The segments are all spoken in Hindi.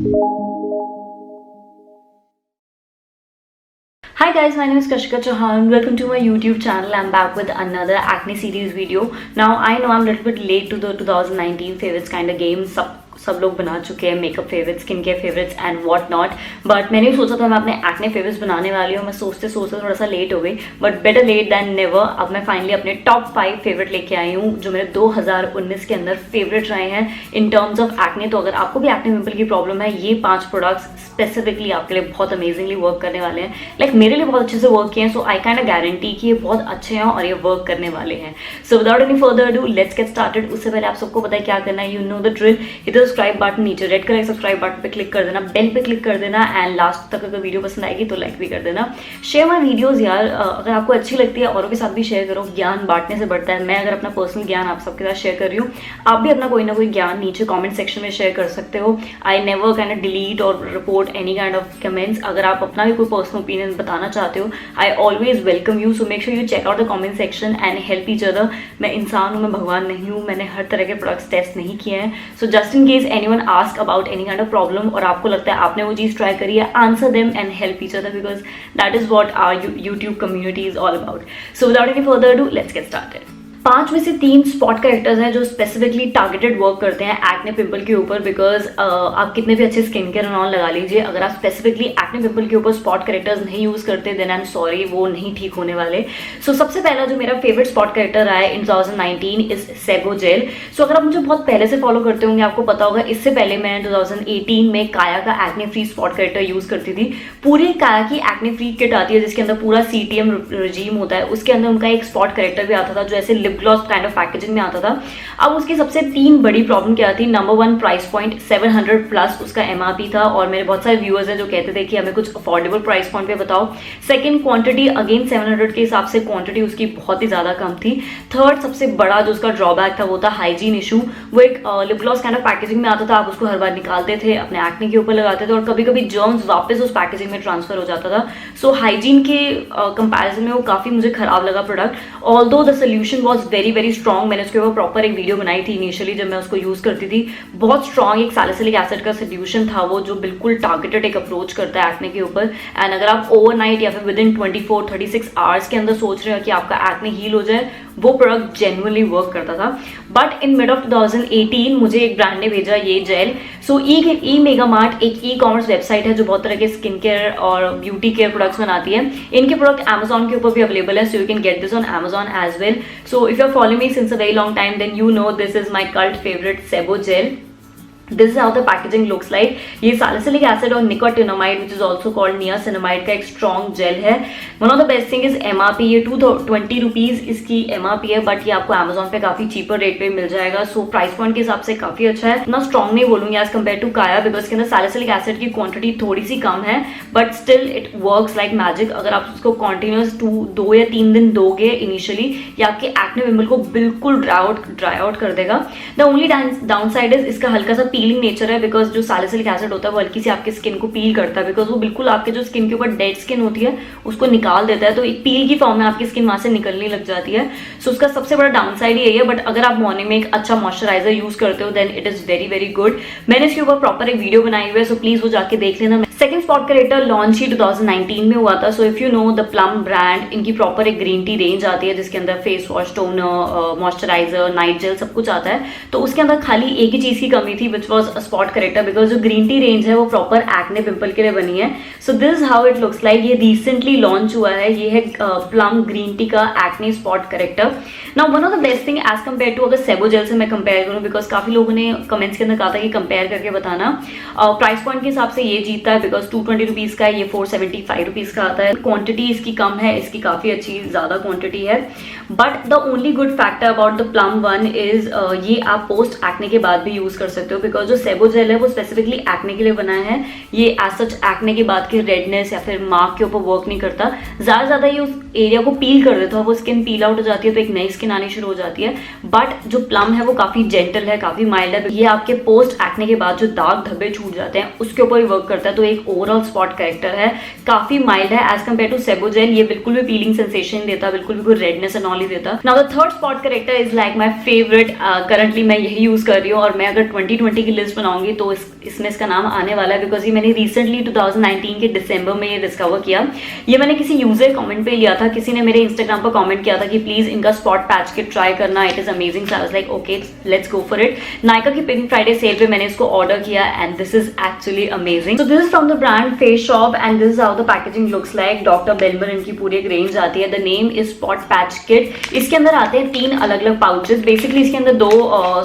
Hi guys, my name is Kashika Chauhan. Welcome to my YouTube channel. I'm back with another acne series video. Now I know I'm a little bit late to the 2019 favorites kind of game. सब लोग बना चुके हैं makeup favourites, skin care favourites and what not, but मैंने भी सोचा था मैं अपने एक्ने फेवरेट्स बनाने वाली हूँ. मैं सोचते सोचते थोड़ा सा लेट हो गई, but better late than never. अब मैं फाइनली अपने टॉप 5 फेवरेट लेके आई हूँ जो मेरे 2019 के अंदर फेवरेट रहे हैं इन टर्म्स ऑफ एक्ने. तो अगर आपको भी एक्ने पिंपल की प्रॉब्लम है, ये 5 प्रोडक्ट्स स्पेसिफिकली आपके लिए बहुत अमेजिंगली वर्क करने वाले हैं. लाइक मेरे लिए बहुत अच्छे से वर्क किए हैं, सो आई काइंड ऑफ गारंटी कि ये बहुत अच्छे हैं और ये वर्क करने वाले हैं. सो without any further do let's get started. उससे पहले आप सबको पता है क्या करना है. You know the drill. Hit the subscribe button, नीचे रेड कलर सब्सक्राइब बटन पे क्लिक कर देना, बेल पे क्लिक कर देना, एंड लास्ट तक अगर वीडियो पसंद आएगी तो लाइक भी कर देना. शेयर माई वीडियोज यार, अगर आपको अच्छी लगती है औरों के साथ भी शेयर करो. ज्ञान बांटने से बढ़ता है. मैं अगर अपना पर्सनल ज्ञान आप सबके साथ शेयर कर रही हूँ, आप भी अपना कोई ना कोई ज्ञान नीचे कमेंट सेक्शन में शेयर कर सकते हो. I never kind of delete और report any kind of comments. अगर आप अपना भी कोई पर्सनल ओपिनियन बताना चाहते हो, I always welcome you. So make sure you check out the comment section and help each other. मैं इंसान हूँ, मैं भगवान नहीं हूँ. मैंने हर तरह के प्रोडक्ट्स टेस्ट नहीं किए हैं. So just in case anyone ask about any kind of problem और आपको लगता है आपने वो चीज़ ट्राई करी है, answer them and help each other, because that is what our YouTube community is all about. So without any further do let's get started. 5 में से 3 स्पॉट करेक्टर्स हैं जो स्पेसिफिकली टारगेटेड वर्क करते हैं एक्ने पिंपल के ऊपर. बिकॉज आप कितने भी अच्छे स्किन केयर एंड ऑल लगा लीजिए, अगर आप स्पेसिफिकली एक्ने पिंपल के ऊपर स्पॉट करेक्टर्स नहीं यूज करते देन आई एम सॉरी, वो नहीं ठीक होने वाले. सो सबसे पहला जो मेरा फेवरेट स्पॉट करेक्टर रहा है इन 2019 इज सेबो जेल. सो अगर आप मुझे बहुत पहले से फॉलो करते होंगे आपको पता होगा, इससे पहले मैं 2018 में काया का acne free spot character use करती थी. पूरी काया की एक्ने फ्री किट आती है जिसके अंदर पूरा CTM रिजीम होता है. उसके अंदर उनका एक स्पॉट करेक्टर भी आता था जो ऐसे lip gloss kind of packaging में आता था. अब उसकी सबसे 3 बड़ी प्रॉब्लम क्या थी. नंबर 1, प्राइस पॉइंट 700 प्लस उसका MRP था और मेरे बहुत सारे व्यूअर्स हैं जो कहते थे कि हमें कुछ अफोर्डेबल प्राइस पॉइंट पे बताओ. सेकंड, क्वांटिटी अगेन 700 के हिसाब से क्वांटिटी उसकी बहुत ही ज्यादा कम थी. थर्ड, सबसे बड़ा जो उसका ड्रॉबैक था वो था हाइजीन इशू. वो एक lip gloss kind of packaging में आता था, आप उसको हर बार निकालते थे, अपने एक्ने के ऊपर लगाते थे और कभी कभी जर्म्स वापस उस पैकेजिंग में ट्रांसफर हो जाता था. सो हाइजीन के कंपैरिजन में वो काफी मुझे खराब लगा product. Although the solution was very very strong. मैंने उसके ऊपर प्रॉपर एक वीडियो बनाई थी इनिशियली जब मैं उसको यूज करती थी. बहुत स्ट्रॉन्ग एक सैलिसिलिक एसिड का सोल्यूशन था वो, जो बिल्कुल टारगेटेड एक अप्रोच करता है एक्ने के ऊपर. एंड अगर आप ओवरनाइट या फिर विद इन 24-36 आवर्स के अंदर सोच रहे हो कि आपका एक्ने हील हो जाए, वो प्रोडक्ट जेन्युइनली वर्क करता था. बट इन मिड ऑफ 2018 मुझे एक ब्रांड ने भेजा ये जेल. सो ई मेगा मार्ट एक ई-कॉमर्स वेबसाइट है जो बहुत तरह के स्किन केयर और ब्यूटी केयर प्रोडक्ट्स बनाती है. इनके प्रोडक्ट Amazon के ऊपर भी अवेलेबल है, so you can get this on Amazon as well. So if you are following me since a very long time then you know this is my cult favourite Sebo gel. This is how the packaging looks like. ये salicylic acid और nicotinamide which is also called niacinamide का एक strong gel है. One of the best thing is MRP. ये 220 रुपीज इसकी MRP है, बट ये आपको Amazon पे काफी चीपर रेट पे मिल जाएगा. सो प्राइस पॉइंट के हिसाब से काफी अच्छा है. इतना स्ट्रॉन्ग नहीं बोलूंगी एज कम्पेयर टू काया, बिकॉज इसके अंदर सैलिसिलिक एसिड की क्वांटिटी थोड़ी सी कम है, but still it works like magic. अगर आप उसको कॉन्टिन्यूस 2 या 3 दिन दोगे इनिशियली, ये आपके एक्ने पिंपल को बिल्कुल ड्राई आउट कर देगा. The only down side is इसका हल्का सा पीलिंग नेचर है, बिकॉज जो सैलिसिलिक एसिड होता है वो हल्की सी आपके स्किन को पील करता है, बिकॉज वो बिल्कुल आपके जो स्किन के ऊपर डेड स्किन होती है उसको निकाल देता है. तो एक पील की फॉर्म में आपकी स्किन वहां से निकलने लग जाती है. सो उसका सबसे बड़ा डाउन साइड यही है. बट अगर आप मॉर्निंग में एक अच्छा मॉइस्चराइजर यूज करते हो then it is very very good. मैंने इसके ऊपर प्रॉपर एक वीडियो बनाई हुई है, सो प्लीज वो जाके देख लेना. सेकंड स्पॉट करेक्टर लॉन्च ही 2019 में हुआ था. सो if you know the plum brand, इनकी प्रॉपर एक ग्रीन टी रेंज आती है जिसके अंदर face wash, toner, moisturiser, night gel सब कुछ आता है. तो उसके अंदर खाली एक ही चीज की कमी थी which was a spot corrector, because जो ग्रीन टी रेंज है वो प्रॉपर एक्ने पिंपल के लिए बनी है. So this is how it looks like. ये रिसेंटली लॉन्च हुआ है. ये है प्लम ग्रीन टी का acne spot corrector. Now one of the best thing as compare to, अगर सेबो जेल से मैं कंपेयर करूँ, बिकॉज काफी लोगों ने कमेंट्स के अंदर कहा था कि कंपेयर करके बताना. प्राइस पॉइंट के हिसाब से ये जीतता है बिकॉज 220 रुपीज का, ये 475 रुपीज का आता है. क्वांटिटी इसकी कम है, इसकी काफी अच्छी ज्यादा क्वांटिटी है. But the only good factor about the plum one is ये आप पोस्ट एक्ने के बाद भी यूज कर सकते हो, बिकॉज जो सेबो जेल है वो स्पेसिफिकली एक्ने के लिए बना है. ये एज सच एक्ने के बाद की रेडनेस या फिर मार्क के ऊपर वर्क नहीं करता. ज्यादा ये उस एरिया को पील कर देता है, वो स्किन पील आउट हो जाती है तो एक नई स्किन आनी शुरू हो जाती है. बट जो प्लम है वो काफी जेंटल है, काफी माइल्ड है. ये आपके पोस्ट एक्ने के बाद जो दाग धब्बे छूट जाते हैं उसके ऊपर ही वर्क करता है. तो एक ओवरऑल स्पॉट करेक्टर है, काफी माइल्ड है एज कम्पेयर टू सेबोजेल। ये बिल्कुल भी पीलिंग सेंसेशन देता, बिल्कुल भी कोई रेडनेस एंड ऑल नहीं देता। Now the third spot character is like my favourite, currently मैं यही यूज कर रही हूँ और मैं अगर 2020 की लिस्ट बनाऊंगी तो इसमें इसका नाम आने वाला है, बिकॉज ये मैंने रिसेंटली 2019 के दिसंबर में ये डिस्कवर किया। ये मैंने किसी यूजर कमेंट पे लिया था, किसी ने मेरे इंस्टाग्राम पर कमेंट किया था कि प्लीज इनका स्पॉट पैच किट ट्राई करना, it is amazing. So I was like okay let's go for it. Nykaa की पिंक फ्राइडे सेल पे मैंने इसको ऑर्डर किया and this is actually amazing. So this is from the brand face shop and this is how the packaging looks like. Doctor Belmar इनकी पूरी एक रेंज आती है। The name is spot patch kit. इसके अंदर आते हैं 3 अलग अलग पाउचेस। बेसिकली इसके अंदर 2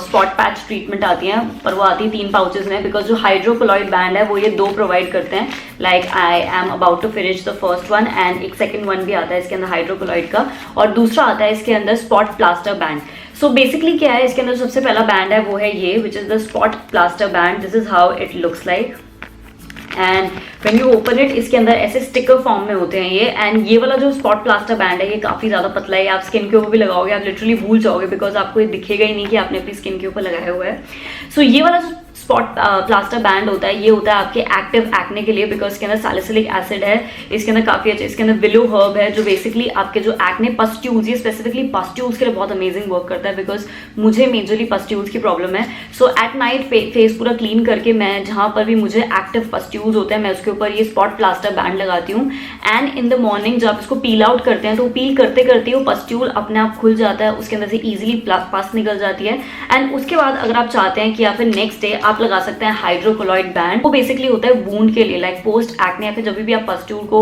स्पॉट पैच ट्रीटमेंट आती हैं, पर वो आती है 3 पाउचेस में, बिकॉज जो हाइड्रोकोलॉइड बैंड है वो ये 2 प्रोवाइड करते हैं। Like I am about to finish the first one and एक सेकंड वन भी आता है इसके अंदर हाइड्रोकोलॉइड का, और दूसरा आता है इसके अंदर spot plaster band. So basically क्या है, इसके अंदर सबसे पहला बैंड है वो है ये, which is the spot plaster band. This is how it looks like and when you open it, इसके अंदर ऐसे स्टिकर फॉर्म में होते हैं ये। एंड ये वाला जो स्पॉट प्लास्टर बैंड है ये काफी ज्यादा पतला है, आप स्किन के ऊपर भी लगाओगे आप लिटरली भूल जाओगे, बिकॉज आपको ये दिखेगा ही नहीं कि आपने अपनी स्किन के ऊपर लगाया हुआ है। सो ये वाला जो स्पॉट प्लास्टर बैंड होता है ये होता है आपके एक्टिव एक्ने के लिए, बिकॉज इसके अंदर सैलिसिलिक एसिड है, इसके अंदर काफी अच्छा, इसके अंदर विलो हर्ब है जो बेसिकली आपके जो एक्ने पस्ट्यूल्स, ये स्पेसिफिकली पस्ट्यूल्स के लिए बहुत अमेजिंग वर्क करता है, बिकॉज मुझे मेजरली पस्ट्यूल्स की प्रॉब्लम है। सो एट नाइट फेस पूरा क्लीन करके मैं जहां पर भी मुझे एक्टिव पस्ट्यूल्स होते हैं मैं उसके ऊपर ये स्पॉट प्लास्टर बैंड लगाती हूँ। एंड इन द मॉर्निंग जब आप इसको पील आउट करते हैं तो पील करते करते वो पस्ट्यूल अपने आप खुल जाता है, उसके अंदर से इजिली पस निकल जाती है। एंड उसके बाद अगर आप चाहते हैं कि या फिर नेक्स्ट डे आप लगा सकते हैं हाइड्रोकोलॉइड बैंड। वो बेसिकली होता है वूंड के लिए, लाइक पोस्ट एक्ने या फिर जब भी आप पस्ट्यूल को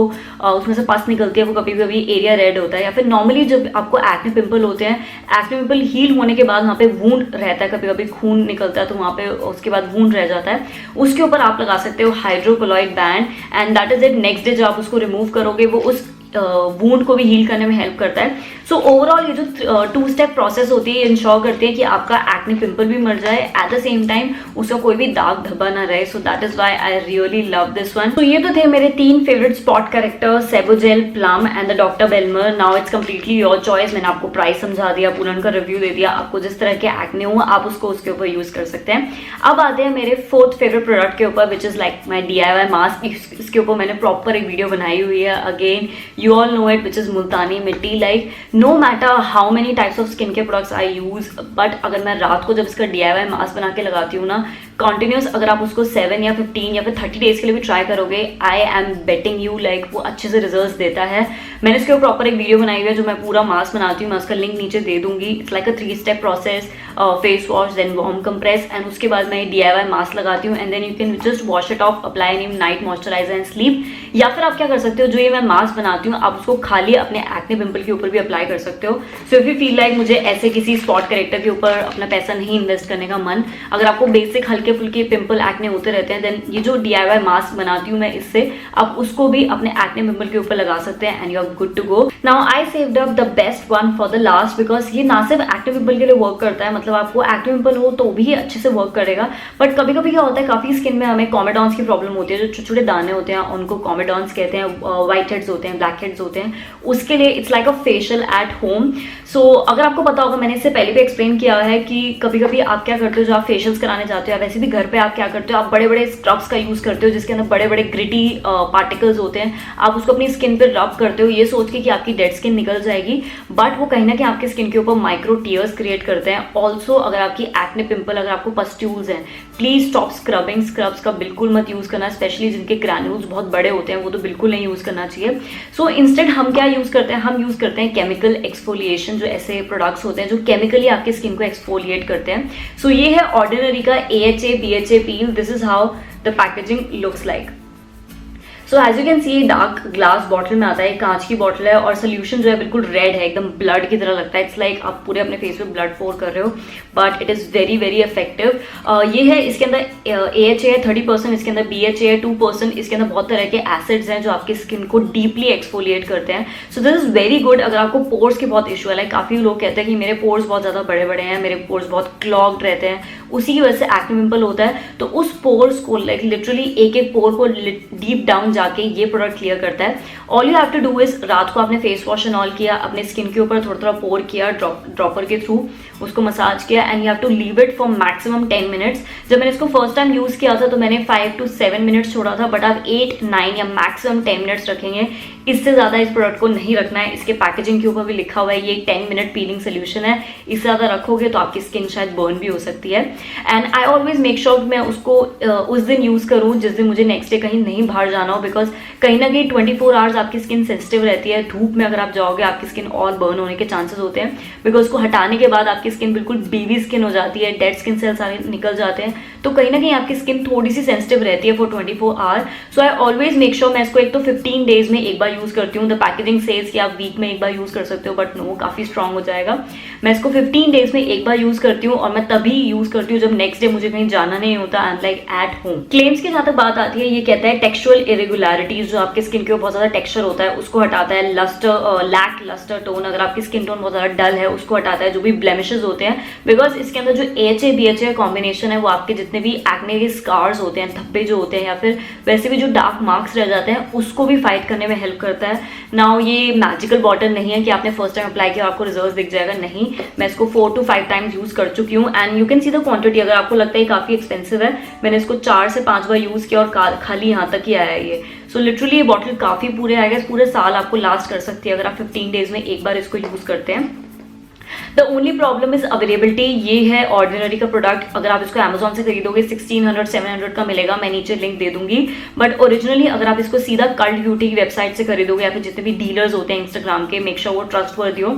उसमें से पस निकलती है वो कभी कभी एरिया रेड होता है, या फिर नॉर्मली जब आपको एक्ने पिंपल होते हैं, एक्ने पिंपल हील होने के बाद वहाँ पे वूंड रहता है, कभी कभी खून निकलता है तो वहाँ पे उसके बाद वूंड रह जाता है, उसके ऊपर आप लगा सकते हो hydrocolloid band and that is it. Next day जब आप उसको रिमूव करोगे वो उस वूंड को भी हील करने में हेल्प करता है। सो ओवरऑल ये जो 2 स्टेप प्रोसेस होती है ये इंश्योर करती है कि आपका एक्ने पिंपल भी मर जाए, एट द सेम टाइम उसका कोई भी दाग धब्बा ना रहे। So that is why I really love this one. तो ये तो थे मेरे 3 favourite spot corrector, Sebo gel, plum and the doctor Belmar. Now it's completely your choice. मैंने आपको प्राइस समझा दिया, पूरा उनका रिव्यू दे दिया, आपको जिस तरह के एक्ने हो आप उसको उसके ऊपर यूज कर सकते हैं। अब आते हैं मेरे 4th फेवरेट प्रोडक्ट के ऊपर, which is like my DIY mask. इसके ऊपर मैंने प्रॉपर एक वीडियो बनाई हुई है, again you all know it, which is multani mitti. Like no matter how many types of skin care products I use, but अगर मैं रात को जब इसका DIY मास्क बना के लगाती हूँ ना, कंटिन्यूस अगर आप उसको 7 या 15 या फिर 30 डेज के लिए भी ट्राई करोगे, I am betting you like वो अच्छे से रिजल्ट्स देता है। मैंने इसके ऊपर प्रॉपर एक वीडियो बनाई हुई है जो मैं पूरा मास्क बनाती हूँ, मैं उसका लिंक नीचे दे दूंगी। It's like a 3 step process, face wash then warm compress and उसके बाद मैं DIY मास्क लगाती हूँ and then you can just wash it off, apply in night moisturiser and sleep. या फिर आप क्या कर सकते हो, जो ये मैं मास्क बनाती हूँ आप उसको खाली अपने एक्ने पिंपल के ऊपर भी अप्लाई कर सकते हो। सो इफ यू फील लाइक मुझे ऐसे किसी स्पॉट करेक्टर के ऊपर अपना पैसा नहीं इन्वेस्ट करने का मन, अगर आपको बेसिक हल्के फुल्के पिंपल एक्ने होते रहते हैं, देन ये जो DIY मास्क बनाती हूँ मैं इससे आप उसको भी अपने एक्ने पिंपल के ऊपर लगा सकते हैं and you are good to go. Now I saved up the best one for the last, because ये ना सिर्फ एक्ने पिंपल के लिए वर्क करता है, मतलब आपको एक्ने पिंपल हो तो भी अच्छे से वर्क करेगा, बट कभी कभी क्या होता है काफी स्किन में हमें कॉमेडॉन्स की प्रॉब्लम होती है, जो छोटे छोटे दाने होते हैं उनको कॉमेडॉन्स कहते हैं, व्हाइट हेड्स होते हैं, ब्लैक हेड्स होते हैं, उसके लिए it's like a facial at home. So अगर आपको पता होगा, मैंने इससे पहले भी एक्सप्लेन किया है कि कभी कभी आप क्या करते हो, जो आप फेशियल्स कराने जाते हो या वैसे भी घर पे आप क्या करते हो, आप बड़े बड़े स्क्रब्स का यूज करते हो जिसके अंदर बड़े बड़े ग्रिटी पार्टिकल्स होते हैं, आप उसको अपनी स्किन पर रब करते हो ये सोच के कि आपकी डेड स्किन निकल जाएगी, बट वो कहीं ना कहीं आपकी स्किन के ऊपर माइक्रो टीयर्स क्रिएट करते हैं। ऑल्सो अगर आपकी एक्ने पिंपल, अगर आपको पस्ट्यूल्स हैं, प्लीज स्टॉप स्क्रबिंग। स्क्रब्स का बिल्कुल मत यूज करना, स्पेशली जिनके ग्रैन्यूल्स बहुत बड़े होते हैं वो तो बिल्कुल नहीं यूज करना चाहिए। सो इंस्टेड हम क्या यूज करते हैं, हम यूज करते हैं केमिकल एक्सफोलिएशन, जो ऐसे प्रोडक्ट्स होते हैं जो केमिकली आपकी स्किन को एक्सफोलिएट करते हैं। सो ये है ऑर्डिनरी का AHA BHA peel. This is how the packaging looks like. So as you can see dark glass bottle में आता है, कांच की बॉटल है और सोल्यूशन जो है बिल्कुल रेड है, एकदम ब्लड की तरह लगता है। इट्स लाइक आप पूरे अपने फेस पे ब्लड पोर कर रहे हो, but it is very very effective. ये है, इसके अंदर AHA है 30%, इसके अंदर BHA है 2%, इसके अंदर बहुत तरह के एसिड्स हैं जो आपकी स्किन को डीपली एक्सफोलिएट करते हैं। सो दिस इज वेरी गुड अगर आपको पोर्स की बहुत इशू है। लाइक काफ़ी लोग कहते हैं कि मेरे पोर्स बहुत ज़्यादा बड़े बड़े हैं, मेरे पोर्स बहुत क्लॉग्ड रहते हैं, उसी की वजह से एक्ने पिंपल होता है। तो उस पोर्स को लाइक लिटरली एक एक पोर को डीप डाउन जाके ये प्रोडक्ट क्लियर करता है। All you have to do is रात को आपने फेस वॉश एंड ऑल किया, अपने स्किन के ऊपर थोड़ा थोड़ा पोर किया ड्रॉपर के थ्रू, उसको मसाज किया and you have to leave it for maximum 10 minutes. जब मैंने इसको फर्स्ट टाइम यूज किया था तो मैंने 5 to 7 मिनट्स छोड़ा था, बट आप 8, 9 या मैक्सिमम 10 मिनट्स रखेंगे। इससे ज़्यादा इस प्रोडक्ट को नहीं रखना है। इसके पैकेजिंग के ऊपर भी लिखा हुआ है ये 10 मिनट पीलिंग सोल्यूशन है, इससे ज़्यादा रखोगे तो आपकी स्किन शायद बर्न भी हो सकती है। And I always make sure मैं उसको उस दिन यूज़ करूँ जिस दिन मुझे नेक्स्ट डे कहीं नहीं बाहर जाना हो, बिकॉज कहीं ना कहीं 24 आवर्स आपकी स्किन सेंसिटिव रहती है। धूप में अगर आप जाओगे आपकी स्किन और बर्न होने के चांसेस होते हैं, बिकॉज उसको हटाने के बाद आपकी स्किन बिल्कुल बेबी स्किन हो जाती है, डेड स्किन सेल्स सारे निकल जाते हैं, तो कहीं ना कहीं आपकी स्किन थोड़ी सी सेंसिटिव रहती है for 24 hour. So I always make sure मैं इसको एक तो 15 डेज में एक बार यूज़ करती हूँ। द पैकेजिंग सेज कि आप वीक में एक बार यूज़ कर सकते हो, बट नो, काफ़ी स्ट्रांग हो जाएगा। मैं इसको 15 डेज में एक बार यूज़ करती हूँ और मैं तभी यूज़ करती हूँ जब नेक्स्ट डे मुझे कहीं जाना नहीं होता, I am like at home. Claims की जहाँ तक बात आती है, ये कहता है टेक्सचुअल इरेगुलरिटीज, जो आपके स्किन के ऊपर बहुत ज़्यादा टेक्सचर होता है उसको हटाता है। लस्टर, लैक लस्टर टोन, अगर आपकी स्किन टोन बहुत ज़्यादा डल है उसको हटाता है। जो भी ब्लेमिशेस होते हैं, बिकॉज इसके अंदर जो AHA BHA कॉम्बिनेशन है वो आपके जितने भी एक्ने के स्कार्स होते हैं, धब्बे जो होते हैं या फिर वैसे भी जो डार्क मार्क्स रह जाते हैं, उसको भी फाइट करने में हेल्प करता है। नाउ ये मैजिकल बॉटल नहीं है कि आपने फर्स्ट टाइम अप्लाई किया आपको रिजल्ट दिख जाएगा, नहीं। मैं इसको 4 to 5 टाइम्स यूज कर चुकी हूँ and you can see the quantity. अगर आपको लगता है काफी एक्सपेंसिव है, मैंने इसको 4 से 5 बार यूज किया और खाली यहाँ तक ही आया है ये। सो लिटरली ये बॉटल काफी पूरे आएगा, पूरे साल आपको लास्ट कर सकती है अगर आप 15 डेज में एक बार इसको यूज करते हैं। The only problem is availability. ये है ऑर्डिनरी का प्रोडक्ट, अगर आप इसको अमेजोन से खरीदोगे 1600-700 का मिलेगा, मैं नीचे लिंक दे दूंगी। बट ओरिजिनली अगर आप इसको सीधा कल्ट ब्यूटी की वेबसाइट से खरीदोगे या फिर जितने भी डीलर्स होते हैं इंस्टाग्राम के, मेक श्योर वो ट्रस्टवर्दी हो,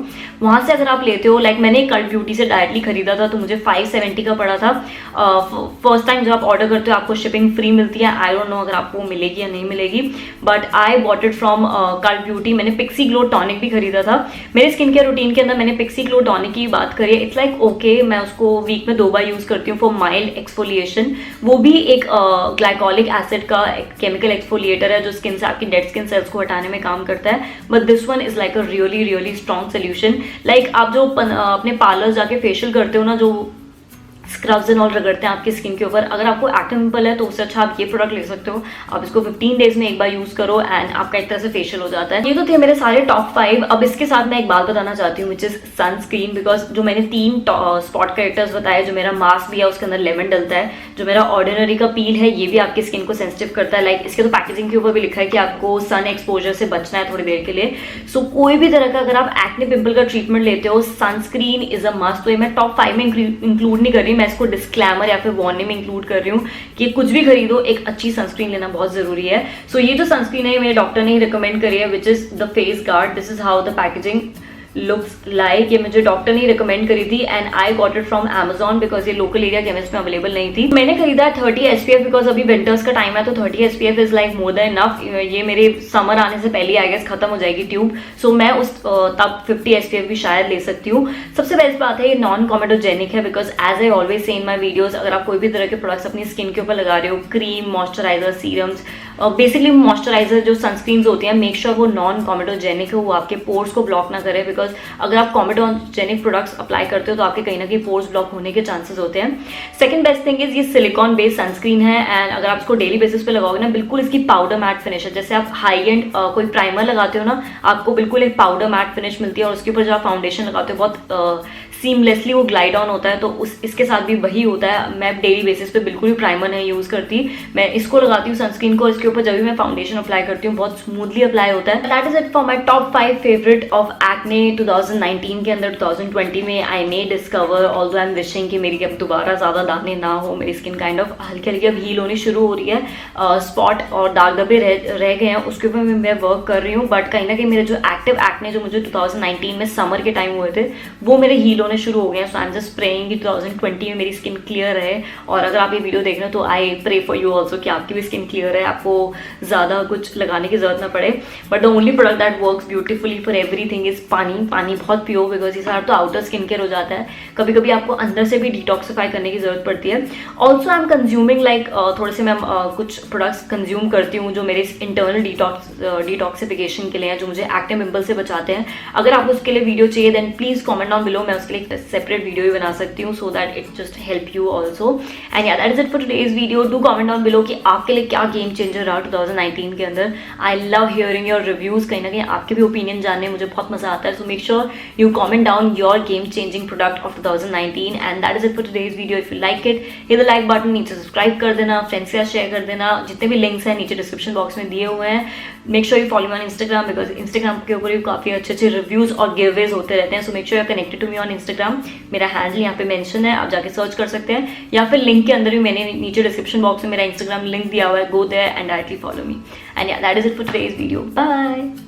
वहां से अगर आप लेते हो, लाइक मैंने कल्ट ब्यूटी से डायरेक्टली खरीदा था तो मुझे 570 का पड़ा था। फर्स्ट टाइम जब आप ऑर्डर करते हो आपको शिपिंग फ्री मिलती है। आई डोंट नो अगर आपको मिलेगी या नहीं मिलेगी, but I bought it from cult beauty. मैंने पिक्सी ग्लो टॉनिक भी खरीदा था। मेरे स्किन केयर रूटीन के अंदर मैंने पिक्सी ग्लो टॉनिक की बात करिए, इट्स लाइक ओके, मैं उसको वीक में 2 बार यूज करती हूँ फॉर माइल्ड एक्सफोलिएशन। वो भी एक ग्लाइकोलिक एसिड का केमिकल एक्सफोलिएटर है जो स्किन से आपकी डेड स्किन सेल्स को हटाने में काम करता है। But this one is like a really really strong solution. Like आप जो अपने पार्लर जाके फेशियल करते हो ना, जो स्क्रब्स एंड ऑल रगड़ते हैं आपकी स्किन के ऊपर, अगर आपको एक्ने पिंपल है तो उससे अच्छा आप ये प्रोडक्ट ले सकते हो। आप इसको 15 डेज में एक बार यूज करो एंड आपका एक तरह से फेशियल हो जाता है। ये तो थे मेरे सारे टॉप 5। अब इसके साथ मैं एक बात बताना चाहती हूँ, विच इज सनस्क्रीन। बिकॉज जो मैंने 3 स्पॉट करेक्टर्स बताए, जो मेरा मास्क भी है उसके अंदर लेमन डलता है, जो मेरा ऑर्डिनरी का पील है ये भी आपकी स्किन को सेंसिटिव करता है। लाइक इसके तो पैकेजिंग के ऊपर भी लिखा है कि आपको सन एक्सपोजर से बचना है थोड़ी देर के लिए। सो कोई भी तरह का अगर आप एक्ने पिंपल का ट्रीटमेंट लेते हो, सनस्क्रीन इज अ मस्ट। तो ये मैं टॉप 5 में इंक्लूड नहीं कर रही, मैं इसको डिस्क्लेमर या फिर वार्निंग में इंक्लूड कर रही हूँ कि कुछ भी खरीदो एक अच्छी सनस्क्रीन लेना बहुत जरूरी है। सो ये जो सनस्क्रीन है मेरे डॉक्टर ने ही रिकमेंड करी है, which is the face guard. This is how the packaging looks like. ये मुझे डॉक्टर ने रिकमेंड करी थी and I got it from Amazon because ये लोकल एरिया केमिस्ट में अवेलेबल नहीं थी। मैंने खरीदा है 30 SPF बिकॉज अभी विंटर्स का टाइम है तो 30 SPF is like more than enough. ये मेरे समर आने से पहले आई गेस खत्म हो जाएगी ट्यूब, सो मैं उस तब 50 SPF भी शायद ले सकती हूँ। सबसे बेस्ट बात है ये नॉन कॉमेडोजेनिक है, because as I always say in my videos, अगर आप कोई भी तरह के प्रोडक्ट्स अपनी स्किन के ऊपर लगा रहे हो, cream, moisturiser, serums, basically moisturiser जो सनस्क्रीन्स होती हैं, मेक श्योर वो नॉन कॉमेडोजेनिक हो, वो आपके पोर्स को ब्लॉक ना करे। बिकॉज अगर आप कॉमेडोजेनिक प्रोडक्ट्स अप्लाई करते हो तो आपके कहीं ना कहीं पोर्स ब्लॉक होने के चांसेस होते हैं। सेकंड बेस्ट थिंग इज ये सिलिकॉन बेस्ड सनस्क्रीन है एंड अगर आप इसको डेली बेसिस पे लगाओगे ना, बिल्कुल इसकी पाउडर मैट फिनिश है। जैसे आप हाई एंड कोई प्राइमर लगाते हो ना, आपको बिल्कुल एक पाउडर मैट फिनिश मिलती है और उसके ऊपर जब आप फाउंडेशन लगाते हो बहुत सीमलेसली वो ग्लाइड ऑन होता है। तो इसके साथ भी वही होता है। मैं डेली बेसिस पे बिल्कुल भी प्राइमर नहीं यूज करती, मैं इसको लगाती हूँ सनस्क्रीन को, इसके ऊपर जब भी मैं फाउंडेशन अप्लाई करती हूँ बहुत स्मूथली अप्लाई होता है। That is it for my top 5 favourite of acne 2019 के अंदर। 2020 में I may discover, although I am wishing कि मेरी अब दोबारा ज्यादा दाने ना हो, मेरी स्किन काइंड ऑफ हल्की हल्की अब हील होनी शुरू हो रही है। स्पॉट और दाग धब्बे रह गए हैं, उसके ऊपर मैं वर्क कर रही हूँ। बट कहीं ना कहीं मेरे जो एक्टिव एक्ने जो मुझे 2019 में समर के टाइम हुए थे वो मेरे हील होने शुरू हो गए हैं। सो आई एम जस्ट प्रेइंग कि 2020 में मेरी स्किन क्लियर है। और अगर आप ये वीडियो देख रहे हो तो I pray for you also कि आपकी भी स्किन क्लियर है, आपको ज़्यादा कुछ लगाने की जरूरत ना पड़े। But the only product that works beautifully for everything is पानी। पानी बहुत पियो, बिकॉज ये सारा तो आउटर स्किन केयर हो जाता है, कभी कभी आपको अंदर से भी डिटॉक्सिफाई करने की जरूरत पड़ती है। Also I am consuming like थोड़े से मैं कुछ प्रोडक्ट्स कंज्यूम करती हूँ जो मेरे इंटरनल डिटॉक्सिफिकेशन के लिए हैं, जो मुझे एक्ने पिंपल से बचाते हैं। अगर आपको उसके लिए वीडियो चाहिए then please comment down below, मैं उसके लिए लिए सेपरेट वीडियो भी बना सकती हूँ, so that it just help you also. And yeah that is it for today's video. Do comment down below कि आपके लिए क्या गेम चेंजर रहा 2019 के अंदर। I love hearing your reviews, कहीं ना कहीं आपके भी ओपिनियन जानने में मुझे बहुत मजा आता है। सो make sure you comment down your game changing product of 2019। And that is it for today's video. If you like it, hit the like button, नीचे सब्सक्राइब कर देना, फ्रेंड्स के साथ शेयर कर देना। जितने भी लिंक्स हैं नीचे डिस्क्रिप्शन बॉक्स में दिए हुए हैं। Make sure you follow me on Instagram, because Instagram के ऊपर भी काफी अच्छे अच्छे रिव्यूज और गिवअवेज होते रहते हैं। So make sure you are connected to me on Instagram. मेरा हैंडल यहाँ पे मेंशन है, आप जाके सर्च कर सकते हैं, या फिर लिंक के अंदर भी मैंने नीचे डिस्क्रिप्शन बॉक्स में मेरा इंस्टाग्राम लिंक दिया हुआ है। Go there and directly follow me. And yeah that is it for today's video. Bye.